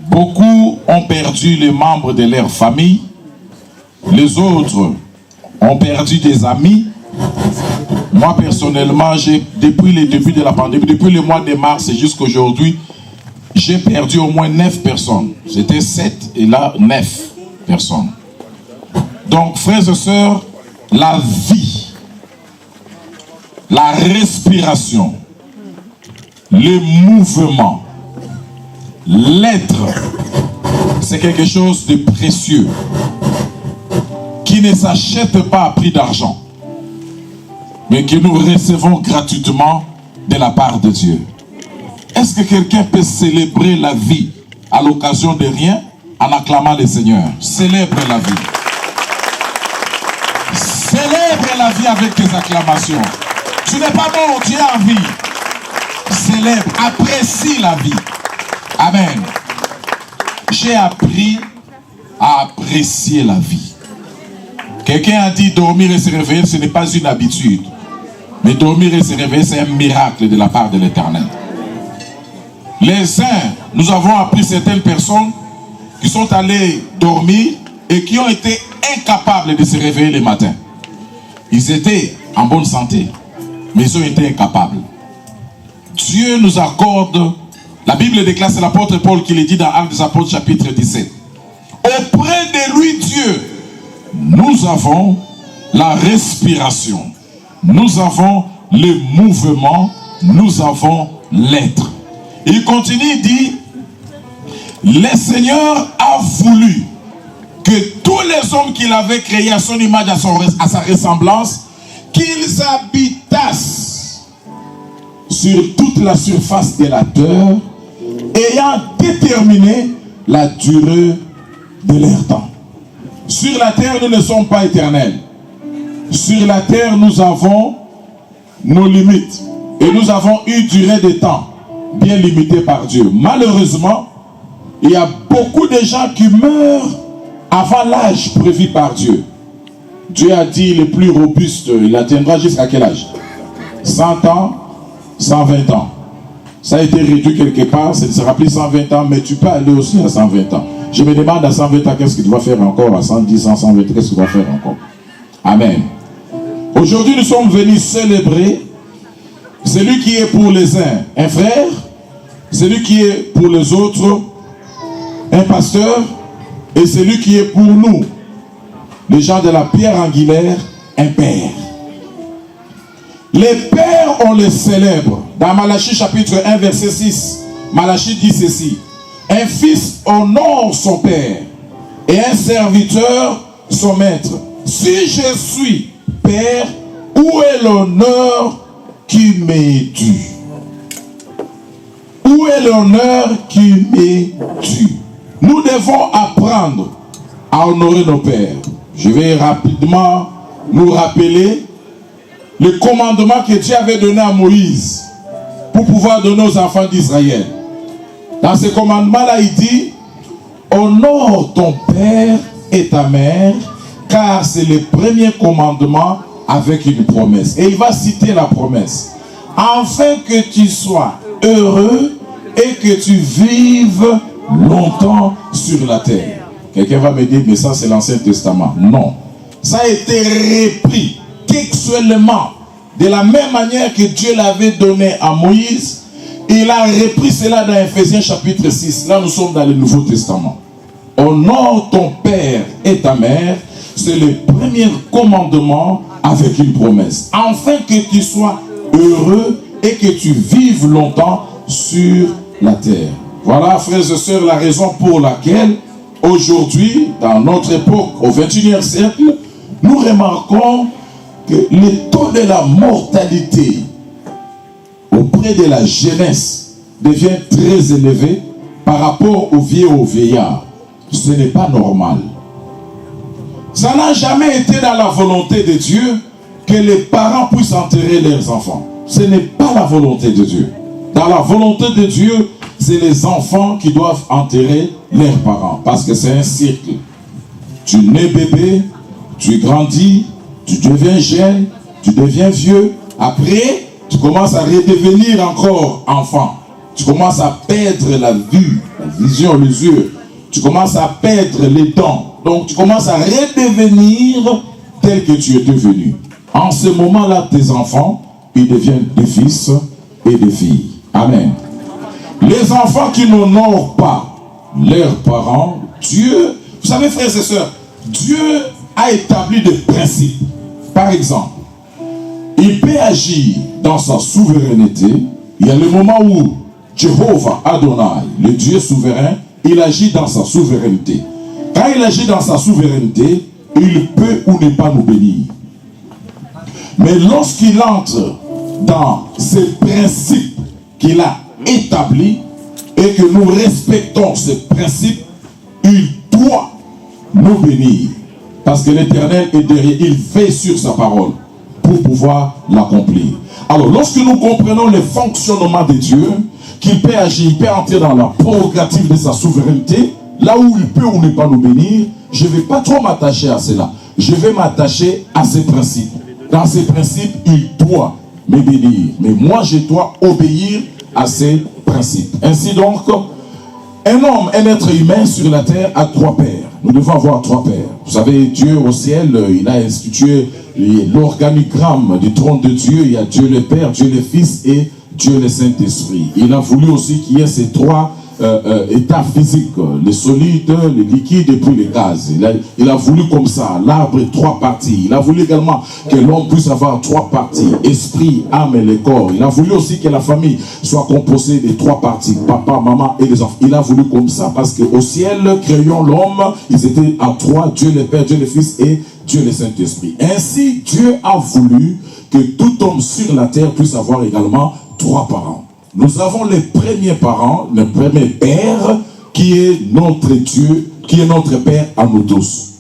Beaucoup ont perdu les membres de leur famille. Les autres ont perdu des amis. Moi, personnellement, depuis le début de la pandémie, depuis le mois de mars jusqu'à aujourd'hui, j'ai perdu au moins 9 personnes. C'était 7 et là, 9 personnes. Donc, frères et sœurs, la vie, la respiration, le mouvement, l'être, c'est quelque chose de précieux qui ne s'achète pas à prix d'argent, mais que nous recevons gratuitement de la part de Dieu. Est-ce que quelqu'un peut célébrer la vie à l'occasion de rien en acclamant le Seigneur? Célèbre la vie. Célèbre la vie avec tes acclamations. Tu n'es pas mort, tu es en vie. Célèbre, apprécie la vie. Amen. J'ai appris à apprécier la vie. Quelqu'un a dit dormir et se réveiller, ce n'est pas une habitude. Mais dormir et se réveiller, c'est un miracle de la part de l'Éternel. Les uns, nous avons appris certaines personnes qui sont allées dormir et qui ont été incapables de se réveiller le matin. Ils étaient en bonne santé, mais ils ont été incapables. Dieu nous accorde, la Bible déclare, c'est l'apôtre Paul qui le dit dans Actes des Apôtres chapitre 17. Auprès de lui, Dieu, nous avons la respiration, nous avons le mouvement, nous avons l'être. Il continue, il dit, le Seigneur a voulu que tous les hommes qu'il avait créés à son image, à sa ressemblance, qu'ils habitassent sur toute la surface de la terre, ayant déterminé la durée de leur temps. Sur la terre, nous ne sommes pas éternels. Sur la terre, nous avons nos limites. Et nous avons une durée de temps bien limitée par Dieu. Malheureusement, il y a beaucoup de gens qui meurent avant l'âge prévu par Dieu. Dieu a dit le plus robuste, il atteindra jusqu'à quel âge? 100 ans, 120 ans. Ça a été réduit quelque part, ça ne sera plus 120 ans, mais tu peux aller aussi à 120 ans. Je me demande à 120 ans, qu'est-ce que tu vas faire encore? À 110 ans, 120 ans, qu'est-ce que tu vas faire encore? Amen. Aujourd'hui, nous sommes venus célébrer celui qui est pour les uns un frère, celui qui est pour les autres un pasteur, et celui qui est pour nous, les gens de la pierre angulaire, un père. Les pères, on les célèbre. Dans Malachie chapitre 1, verset 6, Malachie dit ceci: un fils honore son père et un serviteur son maître. Si je suis père, où est l'honneur qui m'est dû? Où est l'honneur qui m'est dû? Nous devons apprendre à honorer nos pères. Je vais rapidement nous rappeler le commandement que Dieu avait donné à Moïse pour pouvoir donner aux enfants d'Israël. Dans ce commandement-là, il dit: honore ton père et ta mère, car c'est le premier commandement avec une promesse. Et il va citer la promesse: afin que tu sois heureux et que tu vives longtemps sur la terre. Quelqu'un va me dire, mais ça c'est l'Ancien Testament. Non. Ça a été repris textuellement de la même manière que Dieu l'avait donné à Moïse. Il a repris cela dans Ephésiens chapitre 6. Là nous sommes dans le Nouveau Testament. Honore ton père et ta mère. C'est le premier commandement avec une promesse. Afin que tu sois heureux et que tu vives longtemps sur la terre. Voilà, frères et sœurs, la raison pour laquelle aujourd'hui, dans notre époque, au XXIe siècle, nous remarquons que le taux de la mortalité auprès de la jeunesse devient très élevé par rapport aux vieux et aux vieillards. Ce n'est pas normal. Ça n'a jamais été dans la volonté de Dieu que les parents puissent enterrer leurs enfants. Ce n'est pas la volonté de Dieu. Dans la volonté de Dieu, c'est les enfants qui doivent enterrer leurs parents. Parce que c'est un cycle. Tu nais bébé, tu grandis, tu deviens jeune, tu deviens vieux. Après, tu commences à redevenir encore enfant. Tu commences à perdre la vue, la vision, les yeux. Tu commences à perdre les dents. Donc tu commences à redevenir tel que tu étais venu. En ce moment-là, tes enfants, ils deviennent des fils et des filles. Amen. Les enfants qui n'honorent pas leurs parents, Dieu, vous savez frères et sœurs, Dieu a établi des principes. Par exemple, il peut agir dans sa souveraineté. Il y a le moment où Jéhovah Adonai, le Dieu souverain, il agit dans sa souveraineté. Quand il agit dans sa souveraineté, il peut ou ne pas nous bénir. Mais lorsqu'il entre dans ces principes qu'il a établis et que nous respectons ces principes, il doit nous bénir. Parce que l'Éternel est derrière, il veille sur sa parole pour pouvoir l'accomplir. Alors, lorsque nous comprenons le fonctionnement de Dieu, qu'il peut agir, il peut entrer dans la prérogative de sa souveraineté, là où il peut ou ne pas nous bénir, je ne vais pas trop m'attacher à cela. Je vais m'attacher à ces principes. Dans ces principes, il doit me bénir. Mais moi, je dois obéir à ces principes. Ainsi donc, un homme, un être humain sur la terre a trois pères. Nous devons avoir trois pères. Vous savez, Dieu au ciel, il a institué l'organigramme du trône de Dieu. Il y a Dieu le Père, Dieu le Fils et Dieu le Saint-Esprit. Il a voulu aussi qu'il y ait ces trois états physiques, les solides, les liquides et puis les gaz. Il a voulu comme ça, l'arbre trois parties. Il a voulu également que l'homme puisse avoir trois parties, esprit, âme et le corps. Il a voulu aussi que la famille soit composée de trois parties, papa, maman et les enfants. Il a voulu comme ça parce qu'au ciel, créant l'homme, ils étaient à trois, Dieu le Père, Dieu le Fils et Dieu le Saint-Esprit. Ainsi, Dieu a voulu que tout homme sur la terre puisse avoir également trois parents. Nous avons les premiers parents, le premier père, qui est notre Dieu, qui est notre Père à nous tous.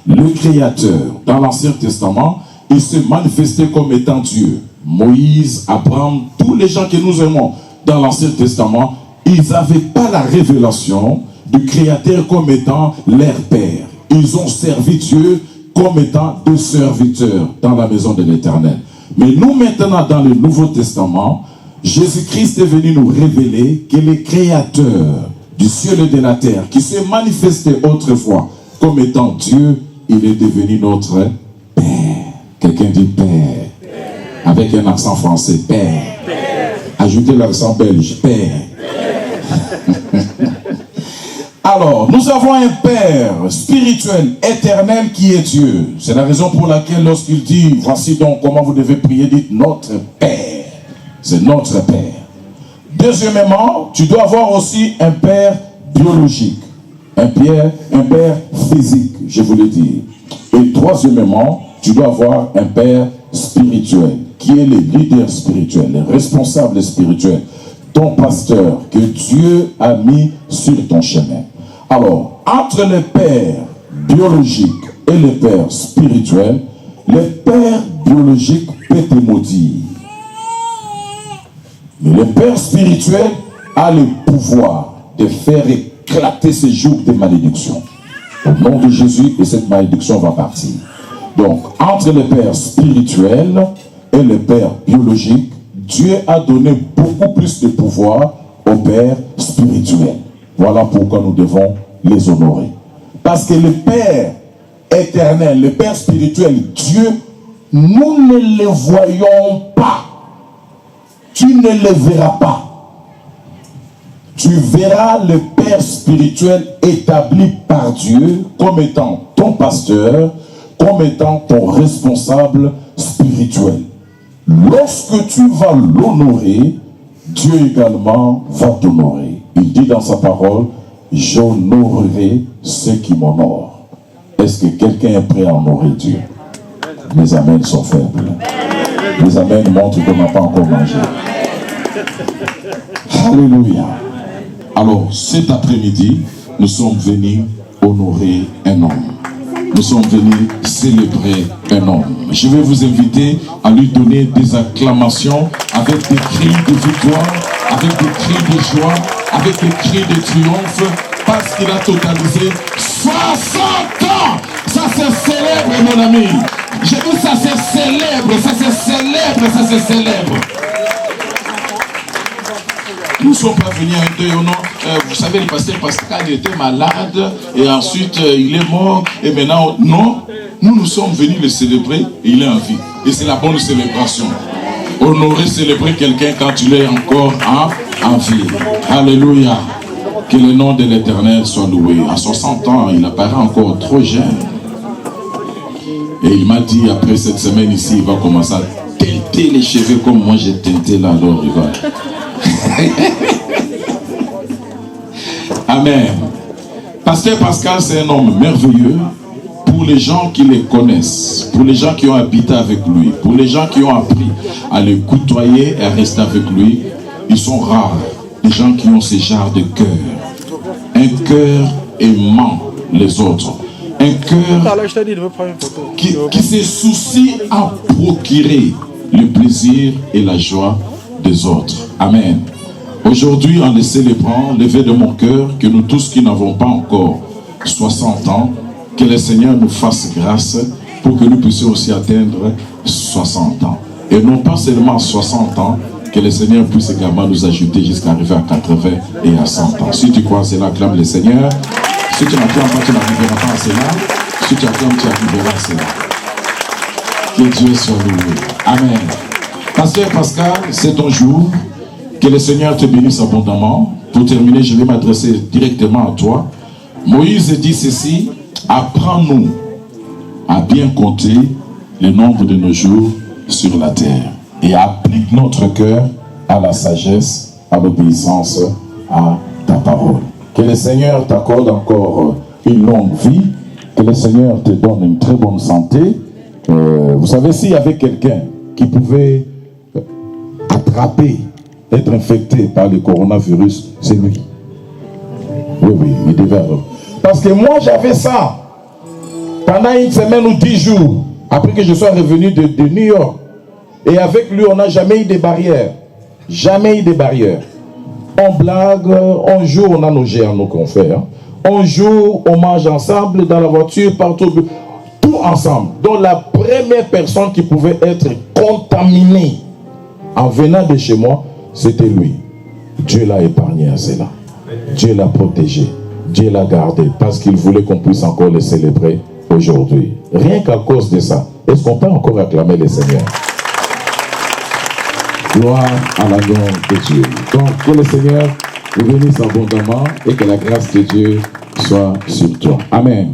Le Créateur, dans l'Ancien Testament, il se manifestait comme étant Dieu. Moïse, Abraham, tous les gens que nous aimons dans l'Ancien Testament, ils n'avaient pas la révélation du Créateur comme étant leur Père. Ils ont servi Dieu comme étant des serviteurs dans la maison de l'Éternel. Mais nous maintenant, dans le Nouveau Testament, Jésus-Christ est venu nous révéler que le Créateur du ciel et de la terre, qui s'est manifesté autrefois comme étant Dieu, il est devenu notre Père. Quelqu'un dit Père. Avec un accent français, Père. Ajoutez l'accent belge, Père. Alors, nous avons un Père spirituel, éternel, qui est Dieu. C'est la raison pour laquelle lorsqu'il dit, voici donc comment vous devez prier, dites notre Père. C'est notre Père. Deuxièmement, tu dois avoir aussi un Père biologique. Un Père physique, je vous l'ai dit. Et troisièmement, tu dois avoir un Père spirituel, qui est le leader spirituel, le responsable spirituel, ton pasteur, que Dieu a mis sur ton chemin. Alors, entre le Père biologique et le Père spirituel, le Père biologique peut te maudire. Mais le Père spirituel a le pouvoir de faire éclater ces jours de malédiction. Au nom de Jésus, et cette malédiction va partir. Donc, entre le Père spirituel et le Père biologique, Dieu a donné beaucoup plus de pouvoir au Père spirituel. Voilà pourquoi nous devons les honorer. Parce que le Père éternel, le Père spirituel, Dieu, nous ne le voyons pas. Tu ne le verras pas. Tu verras le Père spirituel établi par Dieu comme étant ton pasteur, comme étant ton responsable spirituel. Lorsque tu vas l'honorer, Dieu également va t'honorer. Il dit dans sa parole, j'honorerai ceux qui m'honorent. Est-ce que quelqu'un est prêt à honorer Dieu? Les amens sont faibles. Les amens montrent qu'on n'a pas encore mangé. Alléluia. Alors, cet après-midi, nous sommes venus honorer un homme. Nous sommes venus célébrer un homme. Je vais vous inviter à lui donner des acclamations avec des cris de victoire, avec des cris de joie, avec des cris de triomphe, parce qu'il a totalisé 60 ans. Ça c'est célèbre, mon ami. J'ai dit ça c'est célèbre, ça c'est célèbre, ça c'est célèbre. Nous ne sommes pas venus à un deuil au nom. Vous savez, le pasteur Pascal était malade et ensuite il est mort. Et maintenant, non. Nous sommes venus le célébrer et il est en vie. Et c'est la bonne célébration. Honorer, célébrer quelqu'un quand il est encore en vie. Alléluia. Que le nom de l'Éternel soit loué. À 60 ans, il apparaît encore trop jeune. Et il m'a dit, après cette semaine ici, il va commencer à teinter les cheveux comme moi j'ai teinté là. Alors il va. Amen. Pasteur Pascal, c'est un homme merveilleux. Pour les gens qui les connaissent, pour les gens qui ont habité avec lui, pour les gens qui ont appris à le côtoyer et à rester avec lui, ils sont rares. Les gens qui ont ce genre de cœur. Un cœur aimant les autres. Un cœur qui se soucie à procurer le plaisir et la joie des autres. Amen. Aujourd'hui, en les célébrant, levé de mon cœur, que nous tous qui n'avons pas encore 60 ans, que le Seigneur nous fasse grâce pour que nous puissions aussi atteindre 60 ans. Et non pas seulement 60 ans, que le Seigneur puisse également nous ajouter jusqu'à arriver à 80 et à 100 ans. Si tu crois à cela, acclame le Seigneur. Si tu n'acclames pas, tu n'arriveras pas à cela. Si tu acclames, tu arriveras à cela. Que Dieu soit loué. Amen. Pasteur Pascal, c'est ton jour. Que le Seigneur te bénisse abondamment. Pour terminer, je vais m'adresser directement à toi. Moïse dit ceci: apprends-nous à bien compter le nombre de nos jours sur la terre et applique notre cœur à la sagesse, à l'obéissance, à ta parole. Que le Seigneur t'accorde encore une longue vie, que le Seigneur te donne une très bonne santé. Vous savez, s'il y avait quelqu'un qui pouvait attraper, être infecté par le coronavirus, c'est lui. Oui, il devait. Parce que moi, j'avais ça pendant une semaine ou 10 jours, après que je sois revenu de New York. Et avec lui, on n'a jamais eu de barrières. Jamais eu de barrières. On blague, on joue, on a nos gères, nos confrères. On joue, on mange ensemble, dans la voiture, partout. Tout ensemble. Donc la première personne qui pouvait être contaminée en venant de chez moi, c'était lui. Dieu l'a épargné à cela. Dieu l'a protégé. Dieu l'a gardé parce qu'il voulait qu'on puisse encore le célébrer aujourd'hui. Rien qu'à cause de ça, est-ce qu'on peut encore acclamer le Seigneur? Gloire à la gloire de Dieu. Donc, que le Seigneur vous bénisse abondamment et que la grâce de Dieu soit sur toi. Amen.